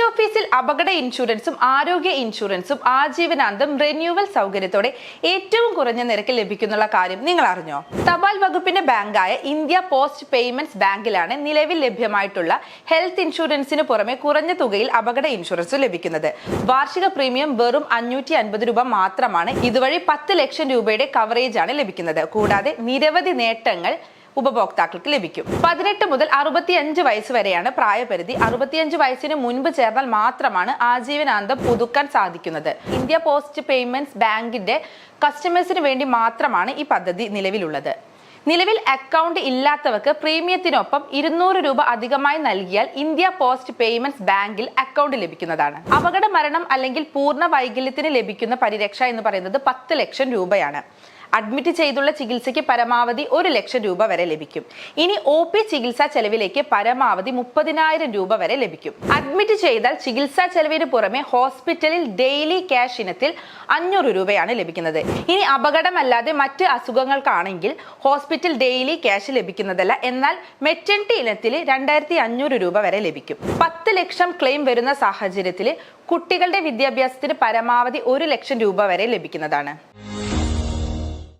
Post ഓഫീസിൽ അപകട ഇൻഷുറൻസും ആരോഗ്യ ഇൻഷുറൻസും ആജീവനാന്തം റിന്യൂവൽ സൗകര്യത്തോടെ ഏറ്റവും കുറഞ്ഞ നിരക്കിൽ ലഭിക്കുന്നുള്ള കാര്യം നിങ്ങൾ അറിഞ്ഞോ? തപാൽ വകുപ്പിന്റെ ബാങ്കായ ഇന്ത്യ പോസ്റ്റ് പേയ്മെന്റ്സ് ബാങ്കിലാണ് നിലവിൽ ലഭ്യമായിട്ടുള്ള ഹെൽത്ത് ഇൻഷുറൻസിന് പുറമെ കുറഞ്ഞ തുകയിൽ അപകട ഇൻഷുറൻസ് ലഭിക്കുന്നത്. വാർഷിക പ്രീമിയം വെറും 550 രൂപ മാത്രമാണ്. ഇതുവഴി 10 ലക്ഷം രൂപയുടെ കവറേജ് ആണ് ലഭിക്കുന്നത്. കൂടാതെ നിരവധി നേട്ടങ്ങൾ ഉപഭോക്താക്കൾക്ക് ലഭിക്കും. 18 മുതൽ 65 വയസ്സ് വരെയാണ് പ്രായപരിധി. 65 വയസ്സിന് മുൻപ് ചേർന്നാൽ മാത്രമാണ് ആജീവനാന്തം പുതുക്കാൻ സാധിക്കുന്നത്. ഇന്ത്യ പോസ്റ്റ് പേയ്മെന്റ്സ് ബാങ്കിന്റെ കസ്റ്റമേഴ്സിന് വേണ്ടി മാത്രമാണ് ഈ പദ്ധതി നിലവിലുള്ളത്. നിലവിൽ അക്കൗണ്ട് ഇല്ലാത്തവർക്ക് പ്രീമിയത്തിനൊപ്പം 200 രൂപ അധികമായി നൽകിയാൽ ഇന്ത്യ പോസ്റ്റ് പേയ്മെന്റ്സ് ബാങ്കിൽ അക്കൗണ്ട് ലഭിക്കുന്നതാണ്. അപകട മരണം അല്ലെങ്കിൽ പൂർണ്ണ വൈകല്യത്തിന് ലഭിക്കുന്ന പരിരക്ഷ എന്ന് പറയുന്നത് 10 ലക്ഷം രൂപയാണ്. അഡ്മിറ്റ് ചെയ്തുള്ള ചികിത്സയ്ക്ക് പരമാവധി 1 ലക്ഷം രൂപ വരെ ലഭിക്കും. ഇനി OP ചികിത്സാ ചെലവിലേക്ക് പരമാവധി 30,000 രൂപ വരെ ലഭിക്കും. അഡ്മിറ്റ് ചെയ്താൽ ചികിത്സാ ചെലവിന് പുറമെ ഹോസ്പിറ്റലിൽ ഡെയിലി ക്യാഷ് ഇനത്തിൽ 500 രൂപയാണ് ലഭിക്കുന്നത്. ഇനി അപകടമല്ലാതെ മറ്റ് അസുഖങ്ങൾക്കാണെങ്കിൽ ഹോസ്പിറ്റൽ ഡെയിലി ക്യാഷ് ലഭിക്കുന്നതല്ല. എന്നാൽ മെറ്റർനിറ്റി ഇനത്തിൽ 2,500 രൂപ വരെ ലഭിക്കും. 10 ലക്ഷം ക്ലെയിം വരുന്ന സാഹചര്യത്തിൽ കുട്ടികളുടെ വിദ്യാഭ്യാസത്തിന് പരമാവധി 1 ലക്ഷം രൂപ വരെ ലഭിക്കുന്നതാണ്.